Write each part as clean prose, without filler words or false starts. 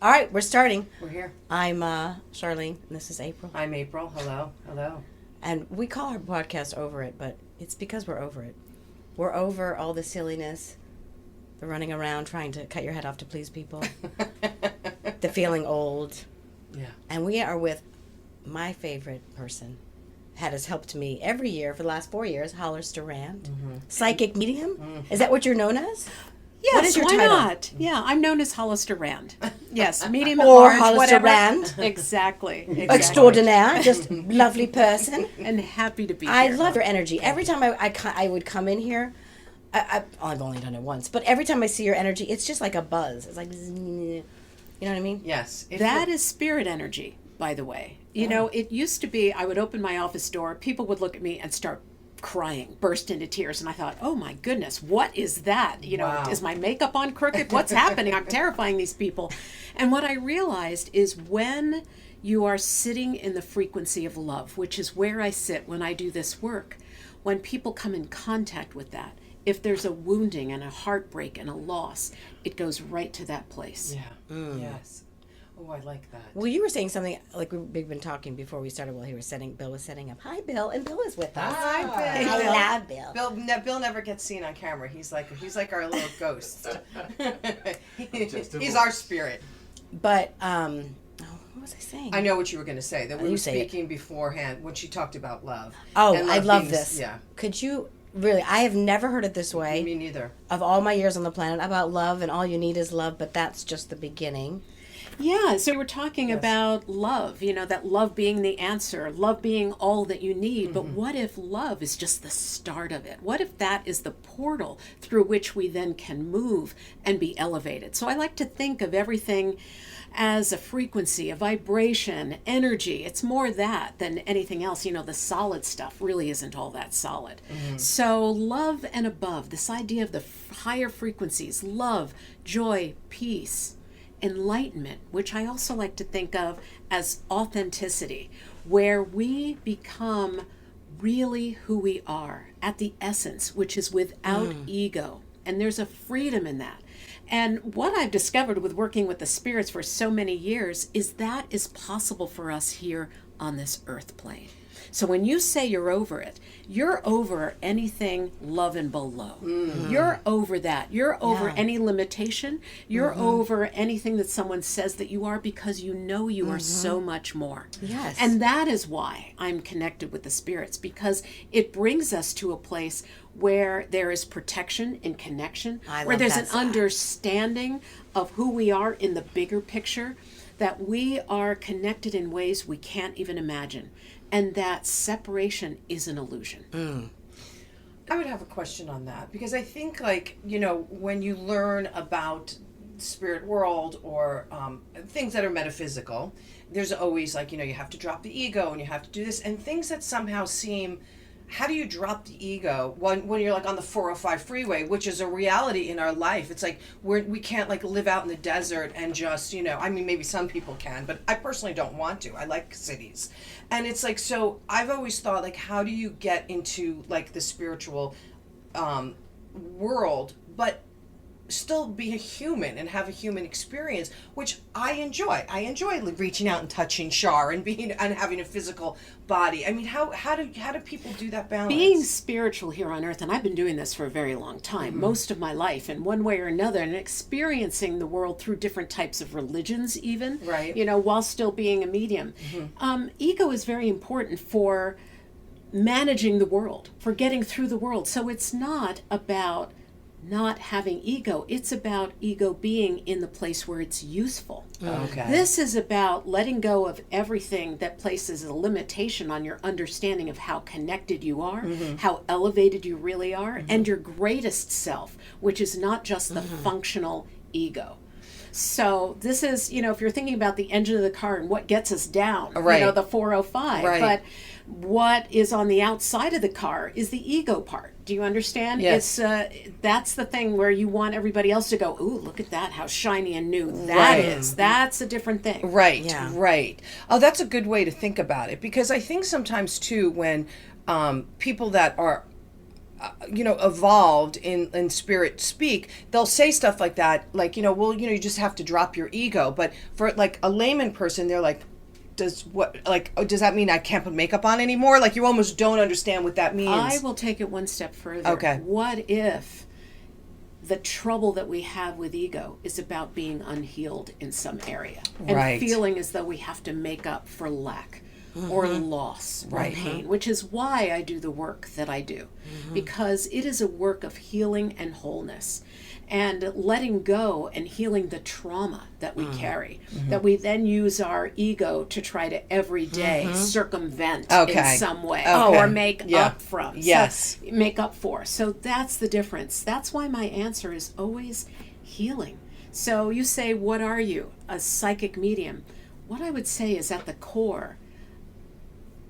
All right, we're starting. We're here. I'm Charlene, and this is April. I'm April. Hello. Hello. And we call our podcast Over It, but it's because we're over it. We're over all the silliness, the running around trying to cut your head off to please people, the feeling old. Yeah. And we are with my favorite person that has helped me every year for the last 4 years, Hollister Rand. Mm-hmm. Psychic medium? Mm-hmm. Is that what you're known as? Yes, what is your why title? Not? Yeah, I'm known as Hollister Rand. Yes, medium at Or large, Hollister whatever. Rand. Exactly. Extraordinaire, just lovely person. And happy to be I here. love your energy. Every time I would come in here, I've only done it once, but every time I see your energy, it's just like a buzz. It's like, you know what I mean? Yes. That is spirit energy, by the way. You know, it used to be I would open my office door, people would look at me and start crying, burst into tears, and I thought, oh my goodness, what is that? You know, Wow. Is my makeup on crooked? What's happening? I'm terrifying these people. And what I realized is when you are sitting in the frequency of love, which is where I sit when I do this work, when people come in contact with that, if there's a wounding and a heartbreak and a loss, it goes right to that place. Yeah. Yes. Oh, I like that. Well, you were saying something like we've been talking before we started while Bill was setting up. Hi, Bill, and Bill is with us. Hi, Bill. I love Bill. Bill never gets seen on camera. He's like our little ghost. He's our spirit. But what was I saying? I know what you were going to say. That we You were say it. speaking beforehand when she talked about love. Oh, And I love being- this. Yeah. Could you really? I have never heard it this way. Me neither. Of all my years on the planet about love, and all you need is love, but that's just the beginning. Yeah, so we're talking about love, you know, that love being the answer, love being all that you need. But what if love is just the start of it? What if that is the portal through which we then can move and be elevated? So I like to think of everything as a frequency, a vibration, energy. It's more that than anything else. You know, the solid stuff really isn't all that solid. So love and above, this idea of the higher frequencies, love, joy, peace, enlightenment, which I also like to think of as authenticity, where we become really who we are at the essence, which is without ego. And there's a freedom in that. And what I've discovered with working with the spirits for so many years is that is possible for us here on this earth plane. So when you say you're over it, you're over anything love and below. You're over that. You're over any limitation. You're over anything that someone says that you are, because you know you are so much more. Yes. And that is why I'm connected with the spirits, because it brings us to a place where there is protection and connection, where there's an understanding of who we are in the bigger picture, that we are connected in ways we can't even imagine. And that separation is an illusion. I would have a question on that, because I think, like, you know, when you learn about spirit world or things that are metaphysical, there's always, like, you know, you have to drop the ego and you have to do this, and things that somehow seem, how do you drop the ego when you're like on the 405 freeway, which is a reality in our life? It's like we can't like live out in the desert and just, you know, I mean, maybe some people can, but I personally don't want to. I like cities. And it's like, so I've always thought, like, how do you get into like the spiritual world, but still be a human and have a human experience, which I enjoy. I enjoy reaching out and touching Char and being and having a physical body. I mean, how do people do that balance? Being spiritual here on earth, and I've been doing this for a very long time, most of my life in one way or another, and experiencing the world through different types of religions even, Right. you know, while still being a medium. Ego is very important for managing the world, for getting through the world. So it's not about not having ego, it's about ego being in the place where it's useful. Okay. This is about letting go of everything that places a limitation on your understanding of how connected you are, how elevated you really are, and your greatest self, which is not just the functional ego. So this is, you know, if you're thinking about the engine of the car and what gets us down, Right. you know, the 405, Right. but what is on the outside of the car is the ego part. Do you understand? Yes. It's that's the thing where you want everybody else to go, ooh, look at that, how shiny and new that Right. is. That's a different thing. Right, Yeah. right. Oh, that's a good way to think about it, because I think sometimes too when people that are evolved in spirit speak, they'll say stuff like that, like, well, you just have to drop your ego. But for like a layman person, they're like, does that mean I can't put makeup on anymore? Like, you almost don't understand what that means. I will take it one step further. Okay. What if the trouble that we have with ego is about being unhealed in some area and Right. feeling as though we have to make up for lack or loss or pain, which is why I do the work that I do, because it is a work of healing and wholeness and letting go and healing the trauma that we carry, that we then use our ego to try to every day circumvent in some way or make up from. Yes. So, make up for. So that's the difference. That's why my answer is always healing. So you say, what are you? A psychic medium. What I would say is at the core,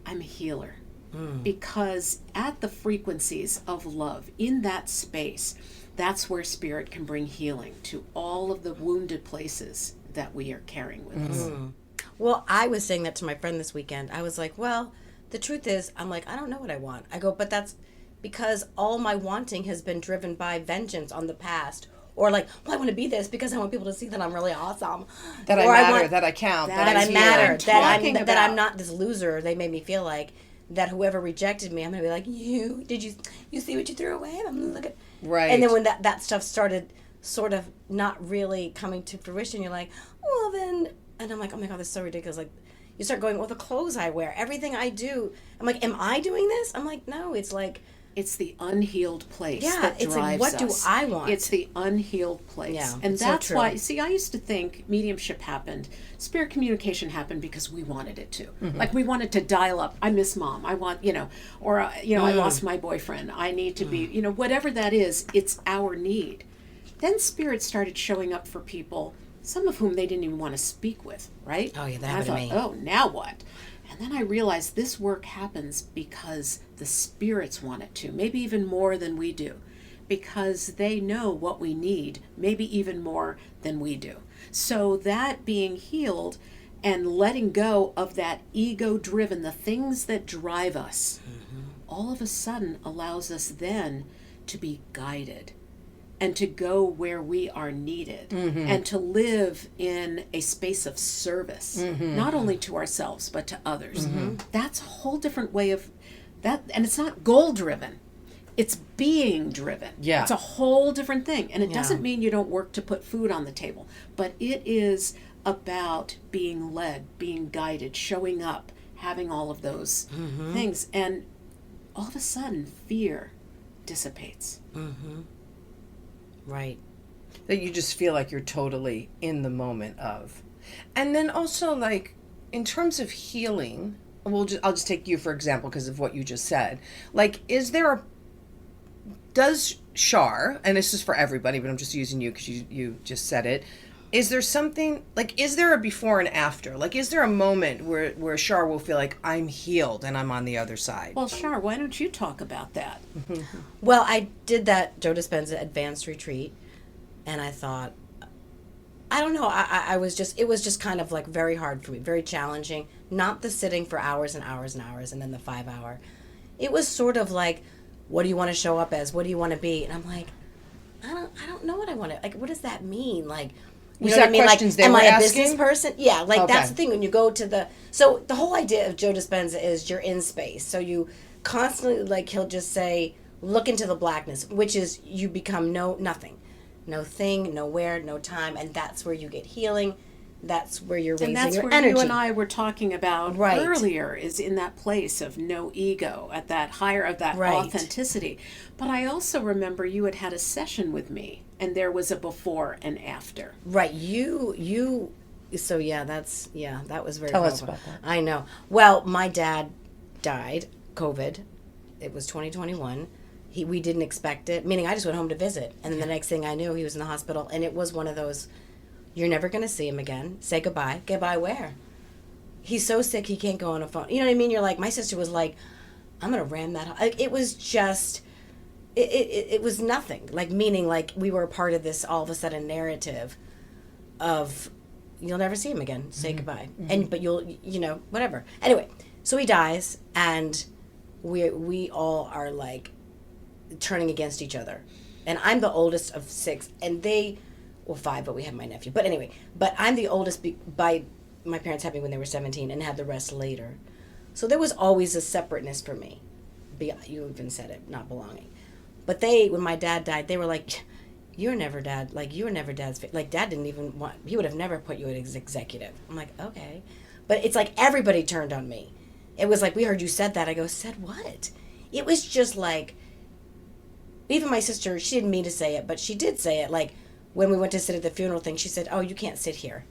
I'm a healer. Because at the frequencies of love, in that space, that's where spirit can bring healing to all of the wounded places that we are carrying with us. Well, I was saying that to my friend this weekend. I was like, well, the truth is, I'm like, I don't know what I want. I go, but that's because all my wanting has been driven by vengeance on the past. Or like, well, I want to be this because I want people to see that I'm really awesome. That or I matter, that I count, that I I'm matter, talking that I'm about. not this loser. They made me feel like that whoever rejected me, I'm going to be like, did you see what you threw away? I'm look at. Right. And then when that stuff started sort of not really coming to fruition, you're like, well then, and I'm like, oh my God, this is so ridiculous. Like, you start going, well, the clothes I wear, everything I do. I'm like, am I doing this? I'm like, no, it's like. It's the unhealed place Yeah, that it's drives like, what us. do I want? It's the unhealed place. Yeah, and it's so that's true. why, see, I used to think mediumship happened, spirit communication happened because we wanted it to. Like, we wanted to dial up, I miss mom, I want, or, I lost my boyfriend, I need to be, whatever that is, it's our need. Then spirit started showing up for people, some of whom they didn't even want to speak with, right? Oh, yeah, that And I happened to thought, me. oh, now what? And then I realized this work happens because the spirits want it to, maybe even more than we do, because they know what we need, maybe even more than we do. So that being healed and letting go of that ego-driven, the things that drive us, all of a sudden allows us then to be guided and to go where we are needed and to live in a space of service, not only to ourselves, but to others. That's a whole different way of that. And it's not goal driven. It's being driven. Yeah. It's a whole different thing. And it doesn't mean you don't work to put food on the table, but it is about being led, being guided, showing up, having all of those things. And all of a sudden, fear dissipates. Right. That you just feel like you're totally in the moment of. And then also, like, in terms of healing, I'll just take you for example because of what you just said. Like, does Char, and this is for everybody, but I'm just using you because you just said it, is there something, like, is there a before and after? Like, is there a moment where Char will feel like I'm healed and I'm on the other side? Well, Char, why don't you talk about that? Well, I did that Joe Dispenza advanced retreat, and I thought, I don't know, it was just kind of like very hard for me, very challenging. Not the sitting for hours and hours and hours and then the 5 hour. It was sort of like, what do you want to show up as? What do you want to be? And I'm like, I don't know what I want to, like, what does that mean? Like, you Was know what that I mean? questions Like, they am were I a asking? business person? Yeah, like Okay. that's the thing when you go to so the whole idea of Joe Dispenza is you're in space. So you constantly, like, he'll just say, look into the blackness, which is you become nothing. No thing, nowhere, no time, and that's where you get healing. That's where you're raising And that's your where energy. you and I were talking about Right. earlier, is in that place of no ego, at that higher of that Right. authenticity. But I also remember you had a session with me, and there was a before and after. Right, you. So that was very. Tell us powerful. about that. I know. Well, my dad died, COVID. It was 2021. We didn't expect it. Meaning, I just went home to visit, and then the next thing I knew, he was in the hospital, and it was one of those. You're never going to see him again. Say goodbye. Goodbye where? He's so sick he can't go on a phone. You know what I mean? You're like, my sister was like, I'm going to ram that. Like, it was just, it was nothing. Like, meaning, like, we were a part of this all of a sudden narrative of, you'll never see him again. Say goodbye. But you'll, whatever. Anyway, so he dies, and we all are like, turning against each other. And I'm the oldest of 6, and they, well, 5, but we have my nephew. But anyway, but I'm the oldest by my parents had me when they were 17 and had the rest later. So there was always a separateness for me. You even said it, not belonging. But when my dad died, they were like, you were never dad. Like, you were never dad's. Like, dad didn't even want, he would have never put you as executive. I'm like, okay. But it's like everybody turned on me. It was like, we heard you said that. I go, said what? It was just like, even my sister, she didn't mean to say it, but she did say it. Like, when we went to sit at the funeral thing, she said, oh, you can't sit here.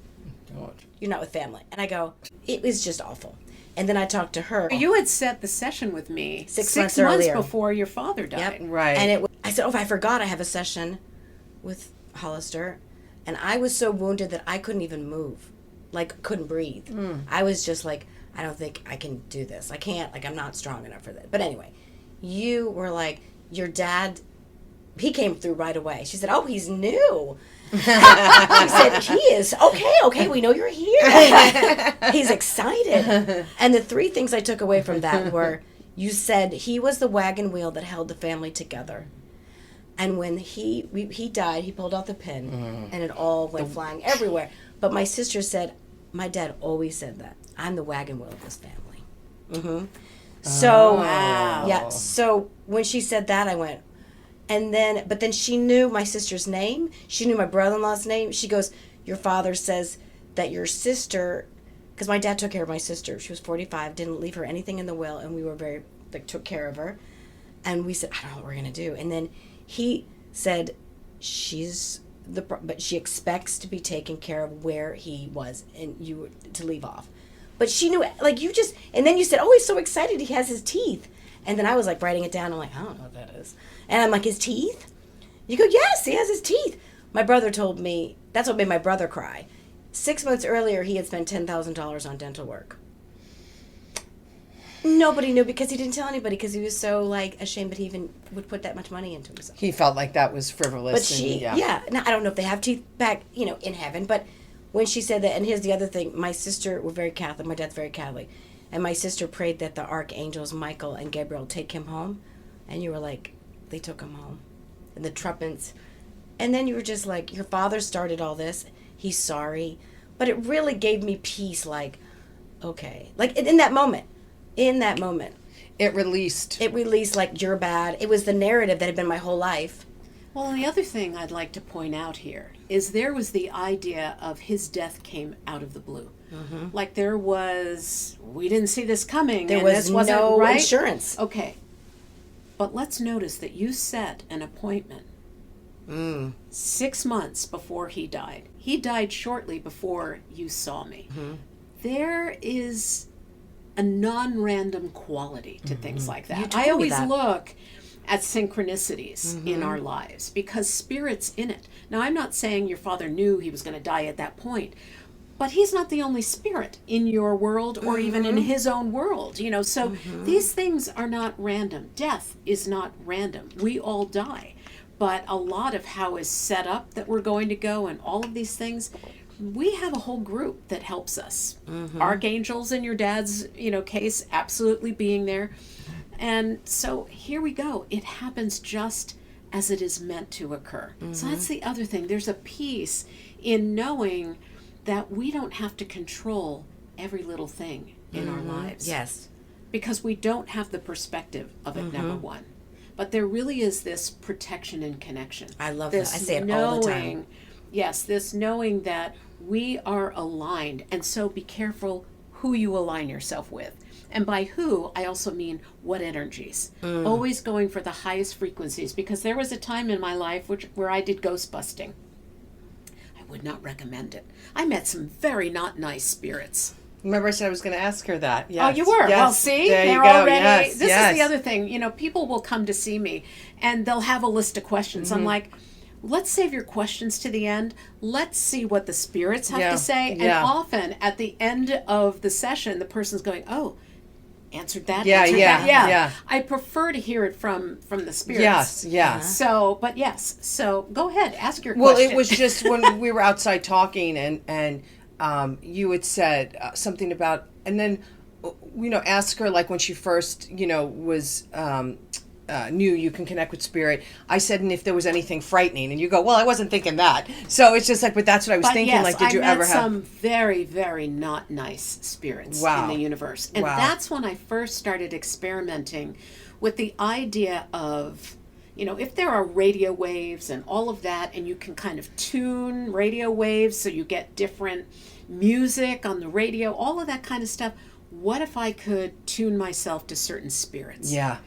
God. You're not with family. And I go, it was just awful. And then I talked to her. You had set the session with me 6 months earlier. before your father died. Yep. Right. And I said, I forgot I have a session with Hollister. And I was so wounded that I couldn't even move. Like, couldn't breathe. I was just like, I don't think I can do this. I can't, like, I'm not strong enough for this. But anyway, you were like, your dad, he came through right away. She said, oh, he's new. He said, he is. Okay, we know you're here. He's excited. And the 3 things I took away from that were, you said he was the wagon wheel that held the family together. And when he died, he pulled out the pin, and it all went flying everywhere. But my sister said, my dad always said that. I'm the wagon wheel of this family. Mm-hmm. So, wow. Yeah, so when she said that, I went, but then she knew my sister's name. She knew my brother-in-law's name. She goes, your father says that your sister, because my dad took care of my sister. She was 45, didn't leave her anything in the will, and we were took care of her. And we said, I don't know what we're going to do. And then he said, but she expects to be taken care of where he was and you to leave off. But she knew, like, you just, and then you said, oh, he's so excited he has his teeth. And then I was like writing it down. I'm like, I don't know what that is. And I'm like, his teeth? You go, yes, he has his teeth. My brother told me, that's what made my brother cry. 6 months earlier, he had spent $10,000 on dental work. Nobody knew because he didn't tell anybody because he was so, like, ashamed that he even would put that much money into himself. He felt like that was frivolous. But now, I don't know if they have teeth back, in heaven, but when she said that, and here's the other thing, my sister were very Catholic, my dad's very Catholic, and my sister prayed that the archangels Michael and Gabriel take him home, and you were like, they took him home, and the trumpets, and then you were just like, your father started all this, he's sorry, but it really gave me peace, like, okay, like in that moment, it released, like, you're bad. It was the narrative that had been my whole life. Well, the other thing I'd like to point out here is there was the idea of his death came out of the blue. Mm-hmm. Like we didn't see this coming. There was no insurance. Okay. But let's notice that you set an appointment 6 months before he died. He died shortly before you saw me. Mm-hmm. There is a non-random quality to things like that. I always look at synchronicities in our lives because spirit's in it. Now, I'm not saying your father knew he was going to die at that point, but he's not the only spirit in your world or even in his own world, so these things are not random. Death is not random. We all die, but a lot of how is set up that we're going to go and all of these things, we have a whole group that helps us. Archangels in your dad's, case, absolutely being there. And so here we go. It happens just as it is meant to occur. So that's the other thing. There's a peace in knowing that we don't have to control every little thing in our lives. Yes. Because we don't have the perspective of it, number one. But there really is this protection and connection. I love that. I say it all the time. Yes, this knowing that we are aligned. And so be careful who you align yourself with. And by who, I also mean what energies. Always going for the highest frequencies, because there was a time in my life where I did ghost busting. I would not recommend it. I met some very not nice spirits. Remember I said I was going to ask her that. Yes. Oh, you were? Yes. Well, see? There They're you go. already... Yes. This is the other thing. People will come to see me, and they'll have a list of questions. I'm like, let's save your questions to the end. Let's see what the spirits have to say. And often, at the end of the session, the person's going, oh, answered that. Yeah. I prefer to hear it from the spirits. Yes. So go ahead, ask your question. Well, it was just when we were outside talking and you had said something about, and then ask her, like, when she first was knew you can connect with spirit, I said, and if there was anything frightening, and you go, well, I wasn't thinking that. So it's just like, but that's what I was thinking. Yes, like, did you ever have some very, very not nice spirits in the universe, and that's when I first started experimenting with the idea of, if there are radio waves and all of that, and you can kind of tune radio waves so you get different music on the radio, all of that kind of stuff. What if I could tune myself to certain spirits? Yeah.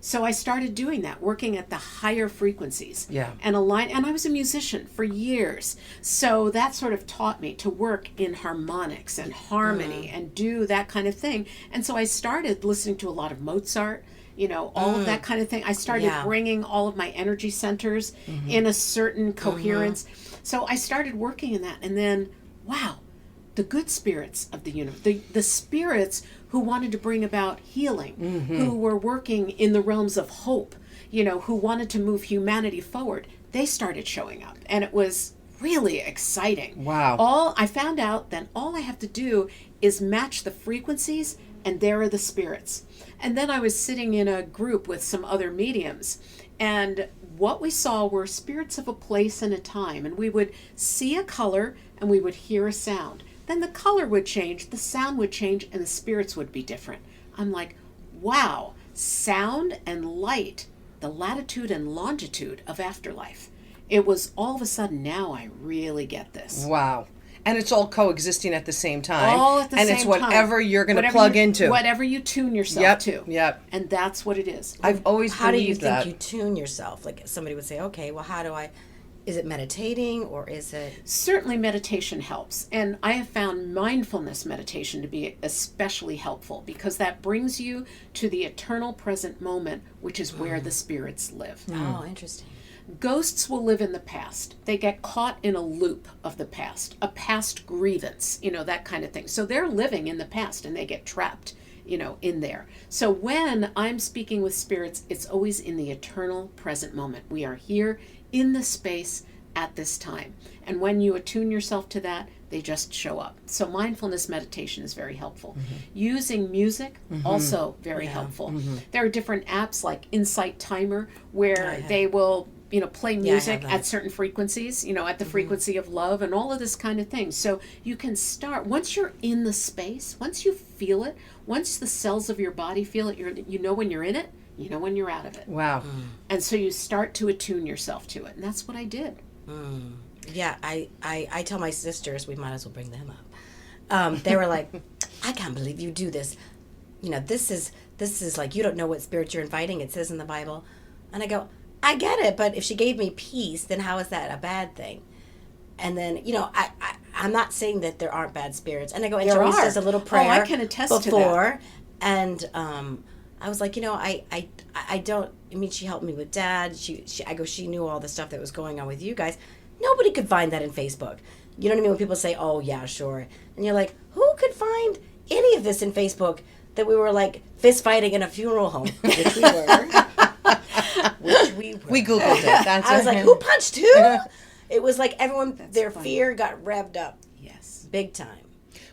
So I started doing that, working at the higher frequencies. Yeah. And I was a musician for years. So that sort of taught me to work in harmonics and harmony and do that kind of thing. And so I started listening to a lot of Mozart, all of that kind of thing. I started bringing all of my energy centers in a certain coherence. So I started working in that. And then, wow, the good spirits of the universe, the spirits who wanted to bring about healing, who were working in the realms of hope, who wanted to move humanity forward, they started showing up. And it was really exciting. Wow. I found out that all I have to do is match the frequencies, and there are the spirits. And then I was sitting in a group with some other mediums, and what we saw were spirits of a place and a time, and we would see a color and we would hear a sound. Then the color would change, the sound would change, and the spirits would be different. I'm like, wow, sound and light, the latitude and longitude of afterlife. It was all of a sudden, now I really get this. Wow. And it's all coexisting at the same time. All at the same time. And it's whatever you're going to plug into. Whatever you tune yourself to. Yep. And that's what it is. I've always How do you believed that. think you tune yourself? Like somebody would say, okay, well, is it meditating or is it? Certainly meditation helps. And I have found mindfulness meditation to be especially helpful because that brings you to the eternal present moment, which is where the spirits live. Oh, interesting. Ghosts will live in the past. They get caught in a loop of the past, a past grievance, that kind of thing. So they're living in the past and they get trapped, in there. So when I'm speaking with spirits, it's always in the eternal present moment. We are here in the space at this time. And when you attune yourself to that, they just show up. So mindfulness meditation is very helpful. Using music, also very helpful. There are different apps like Insight Timer where they will play music at certain frequencies, at the frequency of love and all of this kind of thing. So you can start, once you're in the space, once you feel it, once the cells of your body feel it, you know when you're in it, you know when you're out of it. Wow. And so you start to attune yourself to it. And that's what I did. Yeah, I tell my sisters, we might as well bring them up. They were like, I can't believe you do this. This is like, you don't know what spirit you're inviting. It says in the Bible. And I go, I get it, but if she gave me peace, then how is that a bad thing? And then, I'm not saying that there aren't bad spirits. And I go, and Joyce does a little prayer I can attest before. To that. And I was like, I don't, she helped me with Dad. She knew all the stuff that was going on with you guys. Nobody could find that in Facebook. You know what I mean? When people say, oh, yeah, sure. And you're like, who could find any of this in Facebook that we were like fist fighting in a funeral home? Which we were. We Googled it. I was like, who punched who? It was like everyone, their funny. Fear got revved up. Yes. Big time.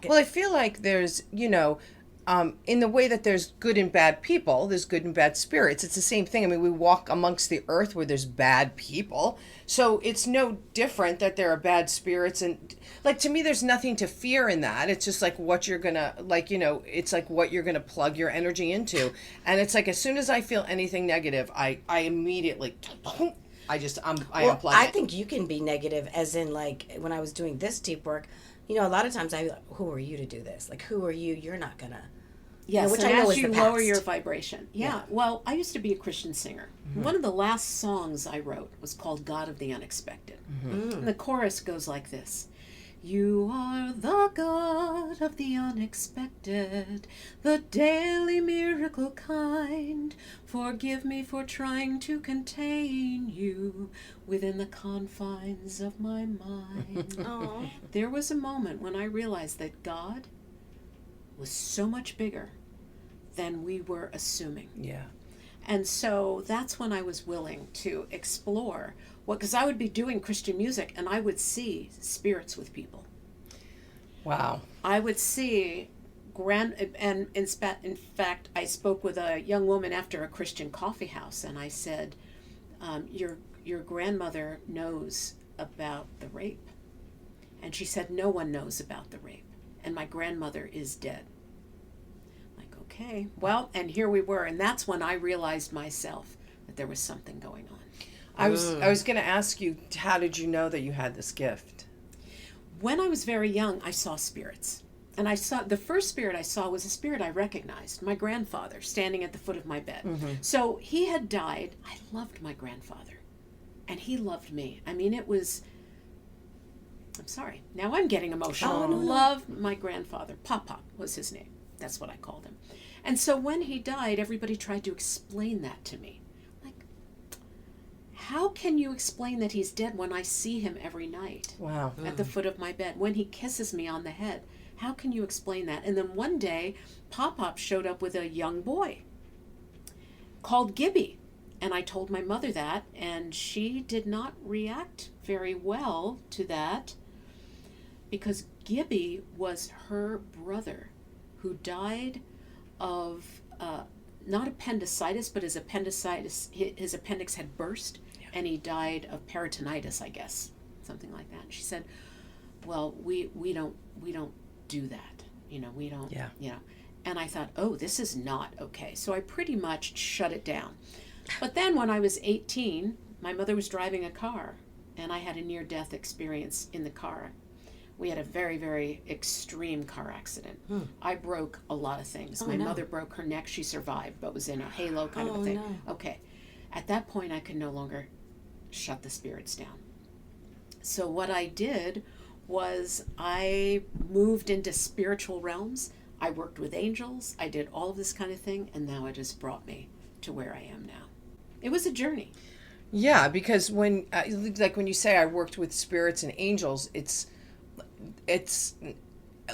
Well, I feel like there's, in the way that there's good and bad people, there's good and bad spirits. It's the same thing. I mean, we walk amongst the earth where there's bad people. So it's no different that there are bad spirits. And like, to me, there's nothing to fear in that. It's just like what you're going to, it's like what you're going to plug your energy into. And it's like, as soon as I feel anything negative, I immediately, unplug it. I think you can be negative, as in like when I was doing this deep work, a lot of times who are you to do this? Like, who are you? You're not going to. Yes, which and I know as is you the lower past. your vibration. Yeah. Well, I used to be a Christian singer. One of the last songs I wrote was called God of the Unexpected. And the chorus goes like this. You are the God of the unexpected, the daily miracle kind. Forgive me for trying to contain you within the confines of my mind. There was a moment when I realized that God was so much bigger than we were assuming. Yeah. And so that's when I was willing to explore because I would be doing Christian music and I would see spirits with people. Wow. I would see in fact, I spoke with a young woman after a Christian coffee house, and I said, your grandmother knows about the rape. And she said, no one knows about the rape. And my grandmother is dead. I'm like, okay. Well, and here we were. And that's when I realized myself that there was something going on. I was going to ask you, how did you know that you had this gift? When I was very young, I saw spirits. And the first spirit I saw was a spirit I recognized, my grandfather, standing at the foot of my bed. Mm-hmm. So he had died. I loved my grandfather. And he loved me. I mean, I'm sorry. Now I'm getting emotional. Oh, no. Loved my grandfather. Pop was his name. That's what I called him. And so when he died, everybody tried to explain that to me. Like, how can you explain that he's dead when I see him every night? Wow. At the foot of my bed, when he kisses me on the head? How can you explain that? And then one day, Pop showed up with a young boy called Gibby. And I told my mother that, and she did not react very well to that, because Gibby was her brother who died of not appendicitis, but his appendix had burst, and he died of peritonitis, I guess, something like that. And she said, well, we don't do that, we don't, And I thought, oh, this is not okay. So I pretty much shut it down. But then when I was 18, my mother was driving a car, and I had a near-death experience in the car. We had a very, very extreme car accident. I broke a lot of things. My mother broke her neck. She survived, but was in a halo kind of a thing. No. Okay. At that point, I could no longer shut the spirits down. So what I did was I moved into spiritual realms. I worked with angels. I did all of this kind of thing, and now it has brought me to where I am now. It was a journey. Yeah, because when you say I worked with spirits and angels, it's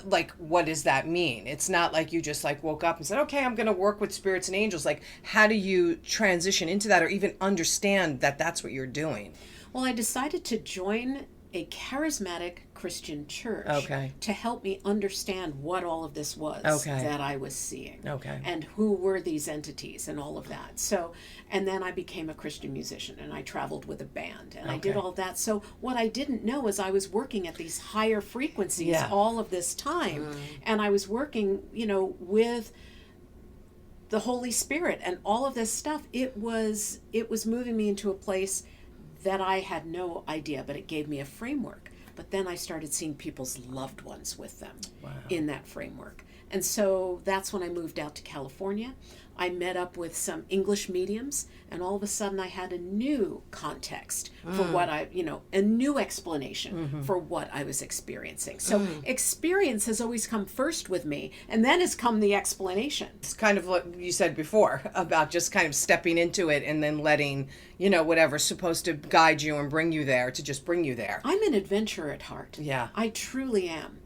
like, what does that mean? It's not like you just woke up and said, okay, I'm going to work with spirits and angels. Like, how do you transition into that, or even understand that that's what you're doing? Well, I decided to join a charismatic Christian church to help me understand what all of this was that I was seeing, and who were these entities and all of that. So, and then I became a Christian musician, and I traveled with a band, and I did all of that. So what I didn't know is I was working at these higher frequencies all of this time, and I was working, with the Holy Spirit and all of this stuff. It was moving me into a place that I had no idea, but it gave me a framework. But then I started seeing people's loved ones with them in that framework. And so that's when I moved out to California. I met up with some English mediums, and all of a sudden I had a new context for what a new explanation for what I was experiencing. So experience has always come first with me, and then has come the explanation. It's kind of what you said before about just kind of stepping into it and then letting, whatever's supposed to guide you and bring you there to just bring you there. I'm an adventurer at heart. Yeah. I truly am.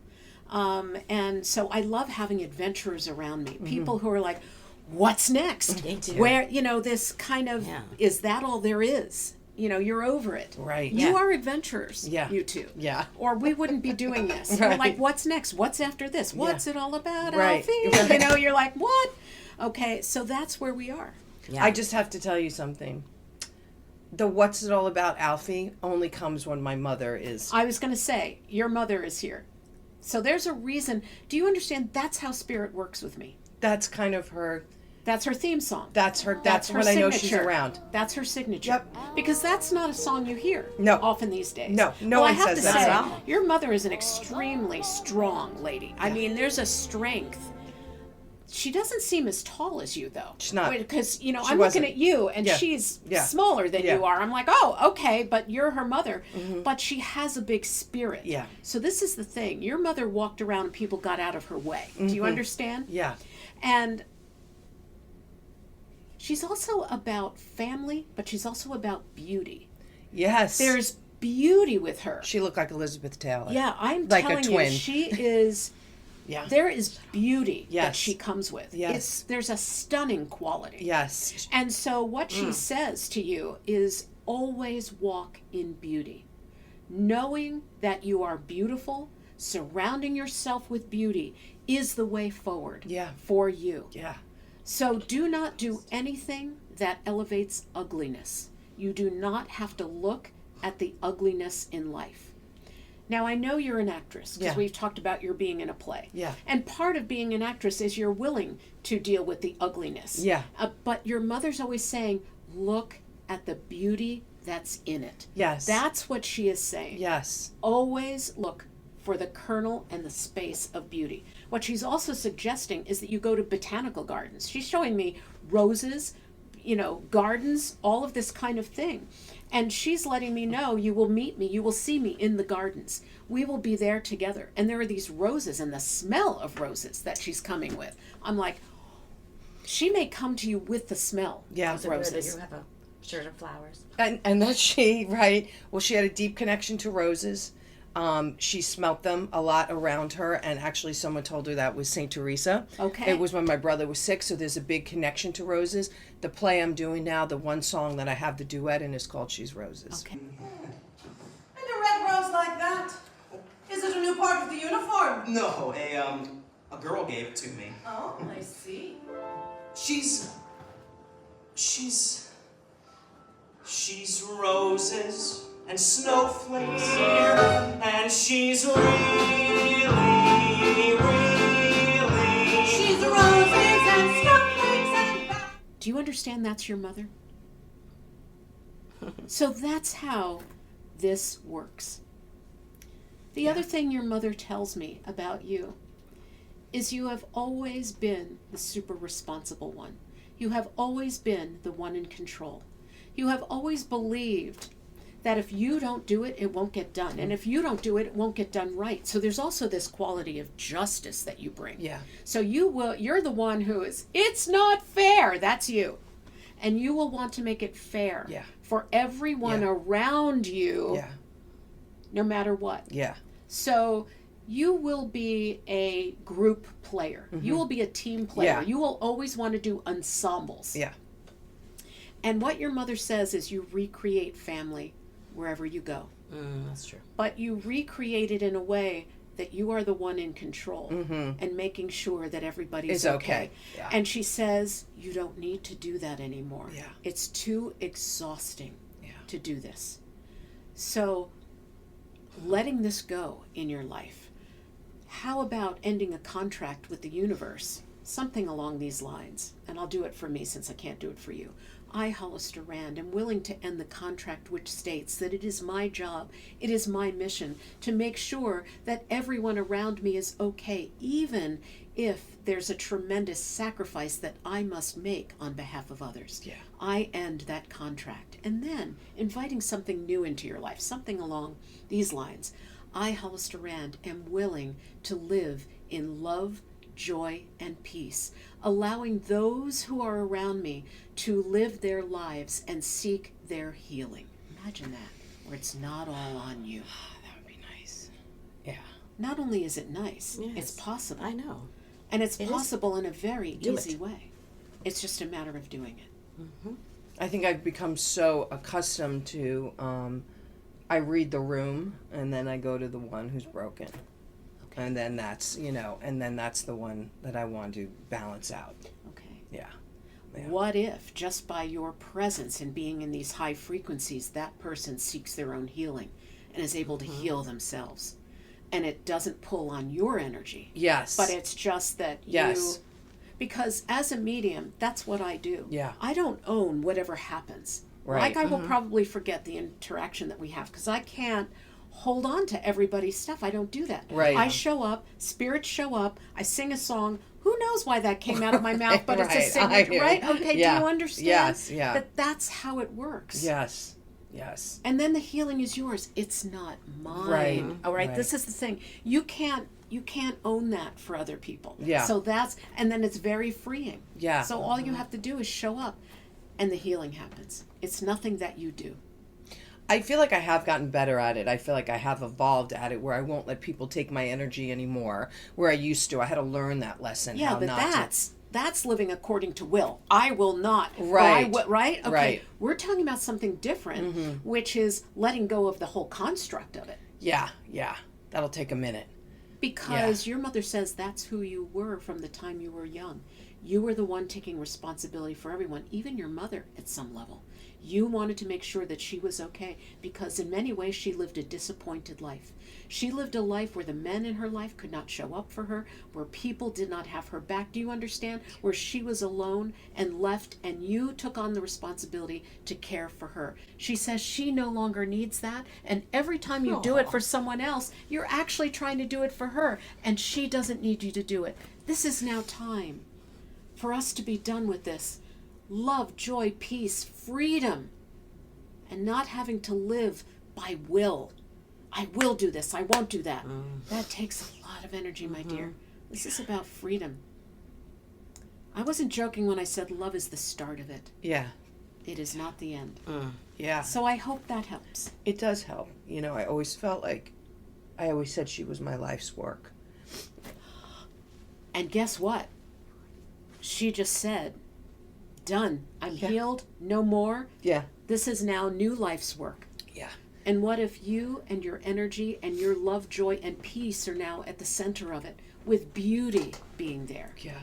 And so I love having adventurers around me, people who are like, what's next? Where, this kind of, is that all there is? You're over it. Right. You are adventurers, you two. Yeah. Or we wouldn't be doing this. You're like, what's next? What's after this? What's it all about, right. Alfie? You're like, what? Okay, so that's where we are. Yeah. I just have to tell you something. The what's it all about, Alfie, only comes when my mother is. I was going to say, your mother is here. So there's a reason. Do you understand? That's how spirit works with me. That's kind of her. That's her theme song. That's her when signature. I know she's around. That's her signature. Yep. Because that's not a song you hear often these days. No one says that. Well, I have to say, your mother is an extremely strong lady. Yeah. I mean, there's a strength. She doesn't seem as tall as you, though. She's not. Because, I'm looking at you, and she's smaller than you are. I'm like, oh, okay, but you're her mother. But she has a big spirit. Yeah. So this is the thing. Your mother walked around and people got out of her way. Do you understand? Yeah. And she's also about family, but she's also about beauty. Yes. There's beauty with her. She looked like Elizabeth Taylor. Yeah, I'm like telling a twin. you, she is. Yeah. There is beauty that she comes with. Yes. There's a stunning quality. Yes. And so what she says to you is always walk in beauty. Knowing that you are beautiful, surrounding yourself with beauty is the way forward Yeah. for you. Yeah. So do not do anything that elevates ugliness. You do not have to look at the ugliness in life. Now, I know you're an actress because Yeah. we've talked about your being in a play. Yeah. And part of being an actress is you're willing to deal with the ugliness. Yeah. But your mother's always saying, look at the beauty that's in it. Yes. That's what she is saying. Yes. Always look for the kernel and the space of beauty. What she's also suggesting is that you go to botanical gardens. She's showing me roses, gardens, all of this kind of thing. And she's letting me know, you will meet me, you will see me in the gardens. We will be there together. And there are these roses and the smell of roses that she's coming with. I'm like, she may come to you with the smell Yeah. of Is it weird that roses. you have a shirt of flowers? And that's she, right? Well, she had a deep connection to roses. She smelt them a lot around her, and actually someone told her that was Saint Teresa. Okay. It was when my brother was sick, so there's a big connection to roses. The play I'm doing now, the one song that I have the duet in is called She's Roses. Okay. And a red rose like that? Is it a new part of the uniform? No, a girl gave it to me. Oh, I see. She's roses and snowflakes, and she's really, really. She's roses and snowflakes and Do you understand that's your mother? So that's how this works. The other thing your mother tells me about you is you have always been the super responsible one. You have always been the one in control. You have always believed that if you don't do it, it won't get done. And if you don't do it, it won't get done right. So there's also this quality of justice that you bring. Yeah. So you're the one who is, it's not fair. That's you. And you will want to make it fair Yeah. for everyone Yeah. around you, Yeah. no matter what. Yeah. So you will be a group player. You will be a team player. Yeah. You will always want to do ensembles. Yeah. And what your mother says is you recreate family wherever you go. That's true. But you recreate it in a way that you are the one in control and making sure that everybody's It's okay. Yeah. And she says, you don't need to do that anymore. Yeah. It's too exhausting Yeah. to do this. So letting this go in your life. How about ending a contract with the universe? Something along these lines. And I'll do it for me since I can't do it for you. I, Hollister Rand, am willing to end the contract which states that it is my job, it is my mission to make sure that everyone around me is okay, even if there's a tremendous sacrifice that I must make on behalf of others. Yeah. I end that contract. And then inviting something new into your life, something along these lines. I, Hollister Rand, am willing to live in love, joy, and peace, allowing those who are around me to live their lives and seek their healing. Imagine that, where it's not all on you. That would be nice. Yeah. Not only is it nice, Yes. it's possible. I know. And it's It is. possible in a very Do easy it. way. It's just a matter of doing it. I think I've become so accustomed to, I read the room and then I go to the one who's broken. And then that's, and then that's the one that I want to balance out. Okay. Yeah. Yeah. What if, just by your presence and being in these high frequencies, that person seeks their own healing and is able to heal themselves? And it doesn't pull on your energy. Yes. But it's just that Yes. because as a medium, that's what I do. Yeah. I don't own whatever happens. Right. Like I will probably forget the interaction that we have because I can't hold on to everybody's stuff. I don't do that. Right. I show up, spirits show up, I sing a song. Who knows why that came out of my mouth, but it's a Right, I signature, do. right? Okay, Yeah. do you understand? Yes, yeah. That that's how it works. Yes. Yes. And then the healing is yours. It's not mine. Right, All right. right. This is the thing. You can't own that for other people. Yeah. So and then it's very freeing. Yeah. So all you have to do is show up and the healing happens. It's nothing that you do. I feel like I have gotten better at it. I feel like I have evolved at it where I won't let people take my energy anymore. Where I used to. I had to learn that lesson. Yeah, how but not that's living according to will. I will not. Right. Right? Okay. Right. We're talking about something different, which is letting go of the whole construct of it. Yeah. Yeah. That'll take a minute. Because your mother says that's who you were from the time you were young. You were the one taking responsibility for everyone, even your mother at some level. You wanted to make sure that she was okay because in many ways she lived a disappointed life. She lived a life where the men in her life could not show up for her, where people did not have her back. Do you understand? Where she was alone and left, and you took on the responsibility to care for her. She says she no longer needs that, and every time you do it for someone else, you're actually trying to do it for her, and she doesn't need you to do it. This is now time for us to be done with this. Love, joy, peace, freedom, and not having to live by will. I will do this, I won't do that. That takes a lot of energy, my dear. This is about freedom. I wasn't joking when I said love is the start of it. Yeah. It is not the end. Yeah. So I hope that helps. It does help. You know, I always felt like, I always said she was my life's work. And guess what? She just said, done. I'm healed. No more. Yeah. This is now new life's work. Yeah. And what if you and your energy and your love, joy, and peace are now at the center of it, with beauty being there? Yeah.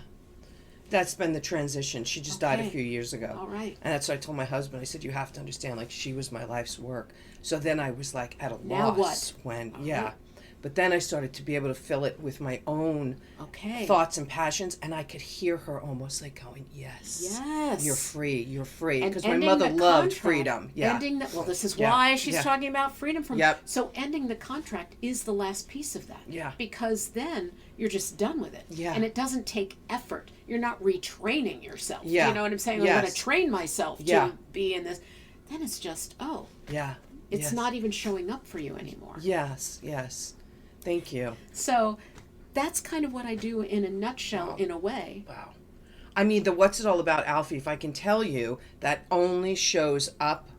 That's been the transition. She just died a Okay. few years ago. All right. And that's what I told my husband. I said, you have to understand, like, she was my life's work. So then I was, like, at a Now loss what? when, All yeah. right. But then I started to be able to fill it with my own Okay. thoughts and passions, and I could hear her almost like going, yes. Yes. You're free. You're free. And Because my ending mother the loved contract. freedom. Yeah. Ending the, well, this is Yeah. why she's Yeah. talking about freedom from. Yep. So ending the contract is the last piece of that. Yeah. Because then you're just done with it. Yeah. And it doesn't take effort. You're not retraining yourself. Yeah. You know what I'm saying? I'm going Yes. to train myself Yeah. to be in this. Then it's just, oh, Yeah. it's Yes. not even showing up for you anymore. Yes. Yes. Thank you. So that's kind of what I do in a nutshell, Wow. in a way. Wow. I mean, the What's It All About Alfie, if I can tell you, that only shows up,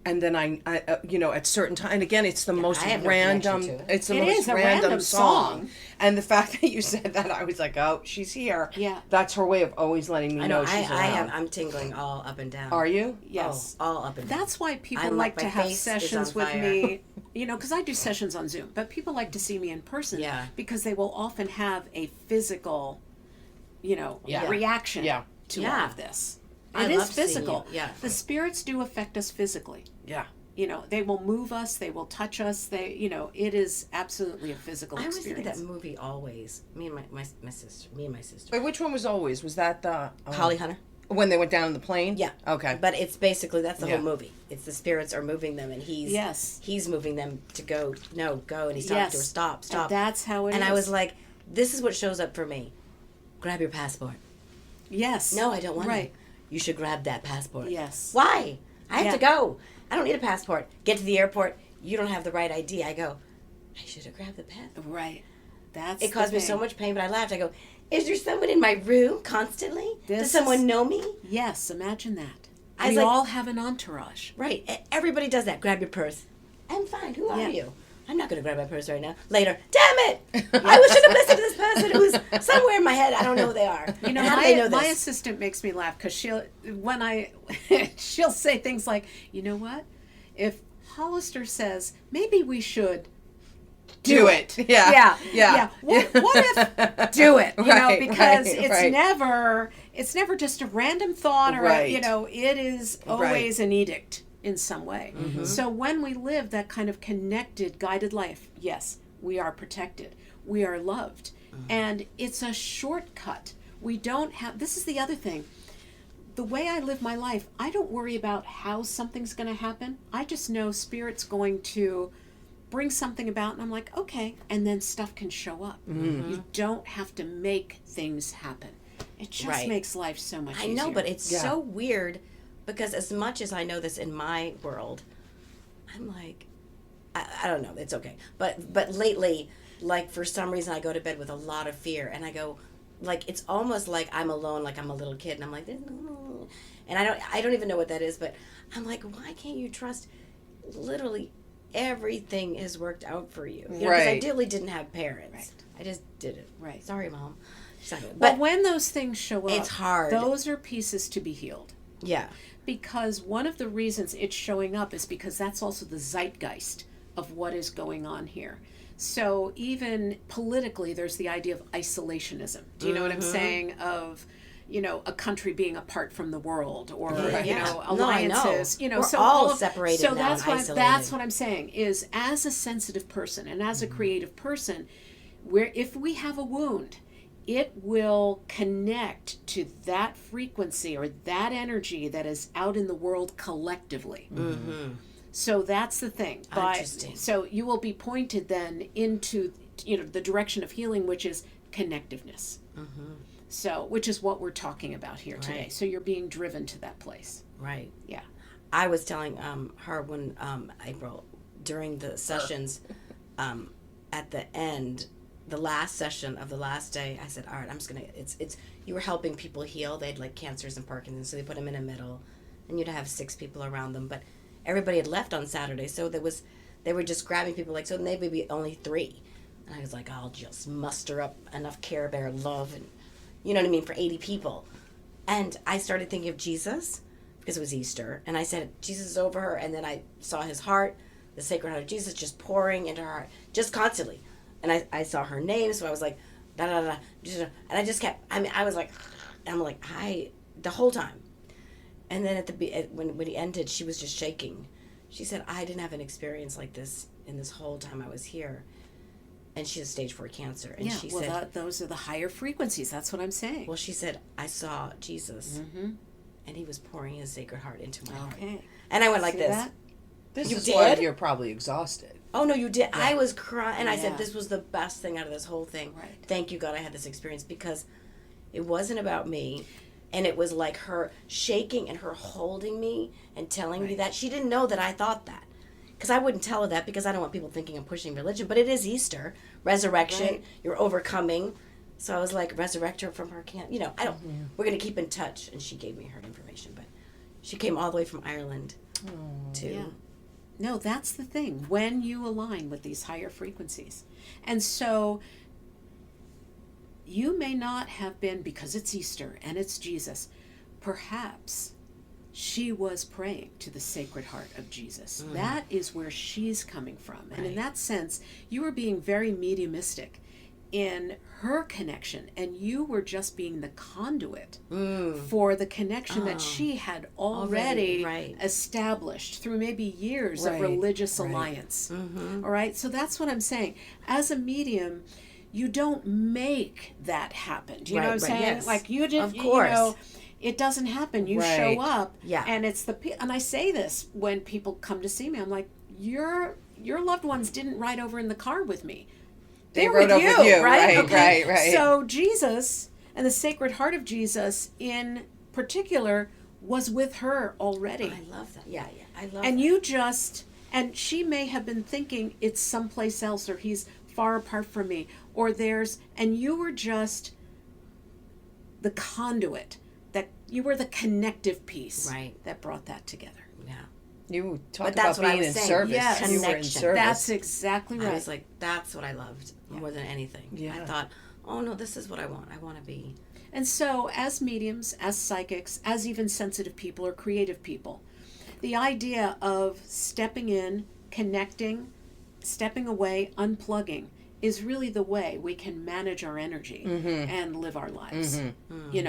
and then I you know, at certain time, and again, it's the most I have no random, connection to it. it's the It most is a random random song. song. And the fact that you said that, I was like, oh, she's here. Yeah. That's her way of always letting me I know. know she's I around. I'm tingling all up and down. Are you? Yes. Oh, all up and down. That's why people I'm like like, to my have face is sessions on with fire. me, you know, because I do sessions on Zoom, but people like to see me in person Yeah. because they will often have a physical, you know, Yeah. reaction Yeah. to Yeah. all of this. I It is love seeing physical. you. Yeah. The spirits do affect us physically. Yeah. You know, they will move us, they will touch us, they, you know, it is absolutely a physical I always think of experience. that movie Always. Me and my sister. Me and my sister. Wait, which one was always? Was that the... Holly Hunter. When they went down in the plane? Yeah. Okay. But it's basically that's the Yeah. whole movie. It's the spirits are moving them, and Yes. he's moving them to go. No, go, and he's talking to her. Stop, stop. And that's how it is. And I was like, this is what shows up for me. Grab your passport. yes. No, I don't want Right. to. You should grab that passport. Yes. Why? I have Yeah. to go. I don't need a passport. Get to the airport. You don't have the right ID. I go, I should have grabbed the passport. Right. That's It caused the me thing. so much pain, but I laughed. I go, is there someone in my room constantly? This Does someone is- know me? Yes, imagine that. I was We like- all have an entourage. Right. Everybody does that. Grab your purse. I'm fine. Who are Yeah. you? I'm not going to grab my purse right now. Later. Damn it! I should have listened to this person who's somewhere in my head. I don't know who they are. You know, How do they know my this? assistant makes me laugh because she'll say things like, you know what? If Hollister says, maybe we should Do it. Yeah. Yeah. Yeah. What if do it? You know, Right, because right, it's right. never just a random thought or Right. you know, it is always an edict in some way. So when we live that kind of connected, guided life, yes, we are protected. We are loved. And it's a shortcut. We don't have this is the other thing. The way I live my life, I don't worry about how something's going to happen. I just know Spirit's going to bring something about, and I'm like, okay, and then stuff can show up. You don't have to make things happen. It just Right. makes life so much I easier. know, but it's Yeah. so weird because as much as I know this in my world, I'm like, I don't know, it's okay. But lately, like for some reason, I go to bed with a lot of fear, and I go, like it's almost like I'm alone, like I'm a little kid, and I'm like, and I don't even know what that is, but I'm like, why can't you trust? Literally, everything has worked out for you. You know, 'cause I Right. really didn't have parents. Right. I just did it. Right. Sorry, Mom. She's not good. But But when those things show up, it's hard. Those are pieces to be healed. yeah. Because one of the reasons it's showing up is because that's also the zeitgeist of what is going on here. So even politically, there's the idea of isolationism. Do you know what I'm saying? Of, a country being apart from the world, or alliances. We're So all separated So now that's and what isolated. that's what I'm saying. Is as a sensitive person and as a creative person, where if we have a wound, it will connect to that frequency or that energy that is out in the world collectively. Mm-hmm. So that's the thing. Interesting. So you will be pointed then into the direction of healing, which is connectiveness. Mm-hmm. So, which is what we're talking about here today. Right. So you're being driven to that place. Right. Yeah. I was telling her when April during the sessions at the end, the last session of the last day, I said, all right, I'm just gonna. It's you were helping people heal. They had like cancers and Parkinson's, so they put them in a middle, and you'd have 6 people around them, but everybody had left on Saturday, so they were just grabbing people like, so maybe only 3, and I was like, I'll just muster up enough Care Bear love and. You know what I mean, for 80 people. And I started thinking of Jesus, because it was Easter, and I said, Jesus is over her, and then I saw his heart, the Sacred Heart of Jesus, just pouring into her heart, just constantly. And I saw her name, so I was like, da da da, and I just kept, I was like, I'm like, the whole time. And then when he ended, she was just shaking. She said, I didn't have an experience like this in this whole time I was here. And she has stage 4 cancer. And she said, those are the higher frequencies. That's what I'm saying. well, she said, I saw Jesus, and he was pouring his Sacred Heart into my heart. And I went like See this. that? This You is why did? you're probably exhausted. Oh, no, you did. I was crying. And I Yeah. said, this was the best thing out of this whole thing. Right. Thank you, God, I had this experience, because it wasn't about me. And it was like her shaking and her holding me and telling me that. She didn't know that I thought that. Because I wouldn't tell her that, because I don't want people thinking I'm pushing religion. But it is Easter, resurrection. Right. You're overcoming. So I was like, resurrect her from her cancer. I don't. We're gonna keep in touch. And she gave me her information, but she came all the way from Ireland to. Yeah. No, that's the thing. When you align with these higher frequencies, and so you may not have been, because it's Easter and it's Jesus. Perhaps she was praying to the Sacred Heart of Jesus. That is where she's coming from. And in that sense, you were being very mediumistic in her connection, and you were just being the conduit for the connection that she had already established through maybe years of religious alliance. All right? So that's what I'm saying. As a medium, you don't make that happen. Do you know what I'm saying? Yes. Like you didn't, Of course. it doesn't happen. You show up, and it's and I say this when people come to see me. I'm like, your loved ones didn't ride over in the car with me. They rode over with you, right? Right. So Jesus and the Sacred Heart of Jesus, in particular, was with her already. I love that. Yeah, I love. And that. you just, and she may have been thinking it's someplace else, or he's far apart from me, or and you were just the conduit. That you were the connective piece that brought that together. Yeah. You talk But that's about what I being was in saying. service. Yes. You were in Connection. service. That's exactly right. I was like, that's what I loved more than anything. Yeah. I thought, oh no, this is what I want. I want to be. And so, as mediums, as psychics, as even sensitive people or creative people, the idea of stepping in, connecting, stepping away, unplugging is really the way we can manage our energy and live our lives.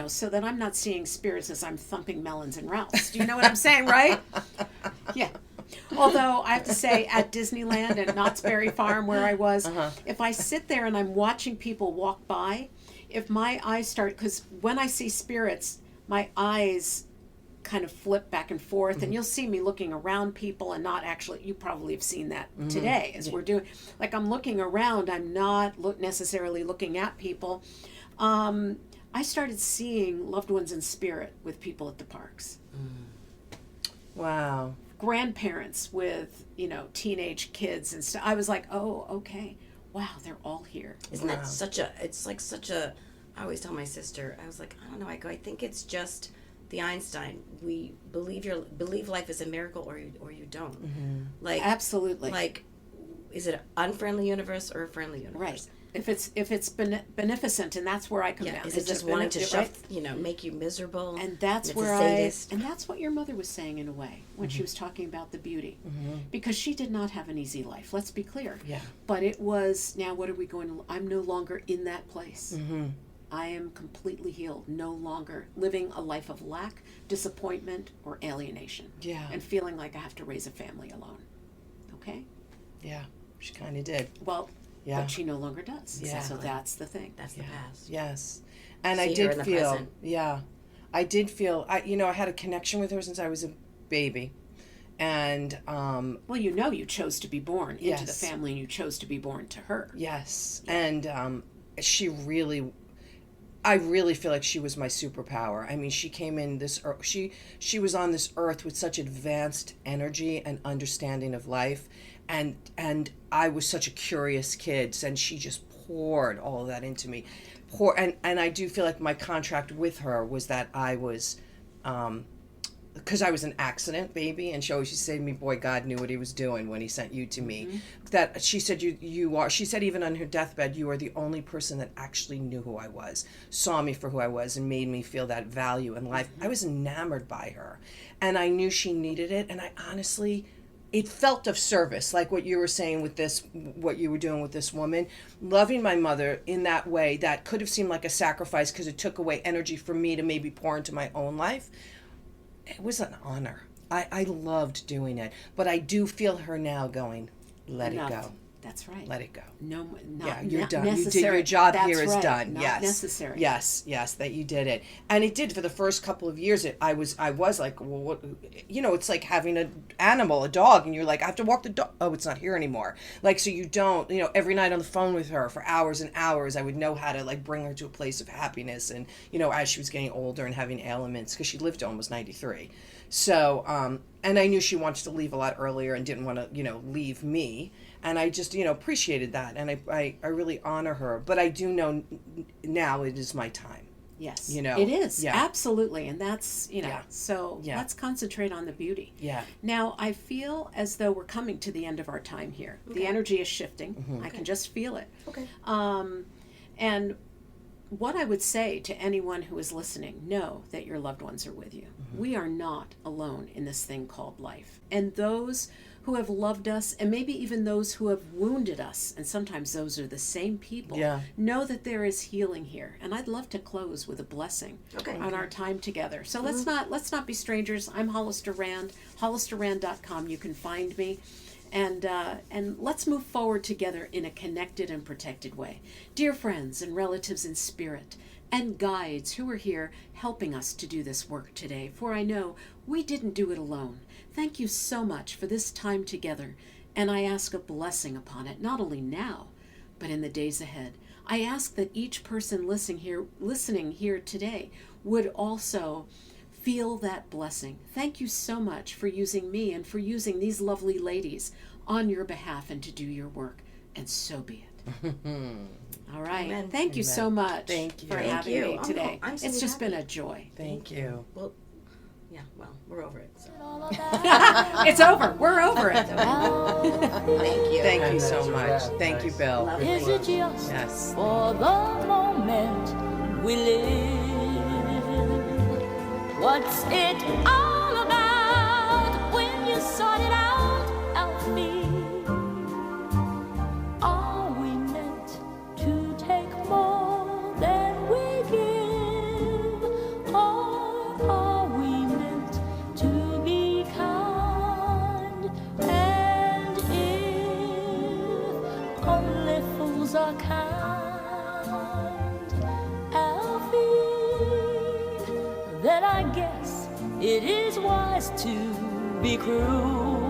So that I'm not seeing spirits as I'm thumping melons and Ralphs. Do you know what I'm saying, right? Yeah. Although I have to say, at Disneyland and Knott's Berry Farm, where I was, if I sit there and I'm watching people walk by, if my eyes start, because when I see spirits, my eyes kind of flip back and forth, and you'll see me looking around people and not actually, you probably have seen that today as we're doing, like I'm looking around, I'm not necessarily looking at people. I started seeing loved ones in spirit with people at the parks. Wow. Grandparents with, teenage kids and stuff. I was like, oh, okay. Wow, they're all here. Isn't that such a, I always tell my sister, I was like, I don't know, I think it's just the Einstein. We believe life is a miracle or you don't. Like Absolutely. Like, is it an unfriendly universe or a friendly universe? Right. If it's beneficent, and that's where I come down. Is it just wanting to shove, make you miserable? And that's it's where and that's what your mother was saying in a way when she was talking about the beauty, because she did not have an easy life. Let's be clear. Yeah. But it was, now what are we going to, I'm no longer in that place. I am completely healed, no longer living a life of lack, disappointment, or alienation. Yeah. And feeling like I have to raise a family alone. Okay? Yeah, she kind of did. Well, Yeah. but she no longer does. Yeah. So that's the thing. That's the past. Yes. And See I her did in the feel, present. I did feel, I had a connection with her since I was a baby. And, Well, you chose to be born into the Yes. family, and you chose to be born to her. yes. And I really feel like she was my superpower. I mean, she came in this, she was on this earth with such advanced energy and understanding of life. And I was such a curious kid, and she just poured all of that into me. And I do feel like my contract with her was that I was, because I was an accident baby, and she always used to say to me, boy, God knew what he was doing when he sent you to me. That she said, you are, she said even on her deathbed, you are the only person that actually knew who I was, saw me for who I was, and made me feel that value in life. I was enamored by her, and I knew she needed it, and I honestly, it felt of service, like what you were saying with this, what you were doing with this woman. Loving my mother in that way, that could have seemed like a sacrifice because it took away energy from me to maybe pour into my own life. It was an honor. I loved doing it. But I do feel her now going, let Enough. it go. That's right. Let it go. No, not, Yeah, you're not done. necessary. You did your job. That's Here is right. done. Not Yes. necessary. Yes, that you did it. And it did for the first couple of years. I was like, well, what, it's like having an animal, a dog, and you're like, I have to walk the dog. Oh, it's not here anymore. Like, so you don't, every night on the phone with her for hours and hours, I would know how to like bring her to a place of happiness. And, as she was getting older and having ailments, because she lived to almost 93. So, and I knew she wanted to leave a lot earlier and didn't want to, leave me. And I just, appreciated that. And I really honor her. But I do know now it is my time. Yes. It is. Yeah. Absolutely. And that's, Yeah. so Yeah. let's concentrate on the beauty. Yeah. Now, I feel as though we're coming to the end of our time here. The energy is shifting. I can just feel it. Okay. And what I would say to anyone who is listening, know that your loved ones are with you. We are not alone in this thing called life. And those who have loved us, and maybe even those who have wounded us, and sometimes those are the same people, know that there is healing here. And I'd love to close with a blessing on our time together. So let's not be strangers. I'm Hollister Rand, hollisterrand.com. You can find me. And let's move forward together in a connected and protected way. Dear friends and relatives in spirit, and guides who are here helping us to do this work today, for I know we didn't do it alone. Thank you so much for this time together, and I ask a blessing upon it, not only now, but in the days ahead. I ask that each person listening here today would also feel that blessing. Thank you so much for using me and for using these lovely ladies on your behalf and to do your work, and so be it. All right. Amen. Thank you so much Thank you. for Thank having you. me today. I'm so It's just happy. been a joy. Thank you. Well, we're over it. So. It's over. We're over it. Thank you. Thank you And so that's much. right. Thank you, Bill. Lovely. Is it just Yes. for the moment we live? What's it all about when you sort it out, Alfie? Are we meant to take more than we give? Or are we meant to be kind? And if only fools are kind, Alfie, then I guess it is wise to be cruel.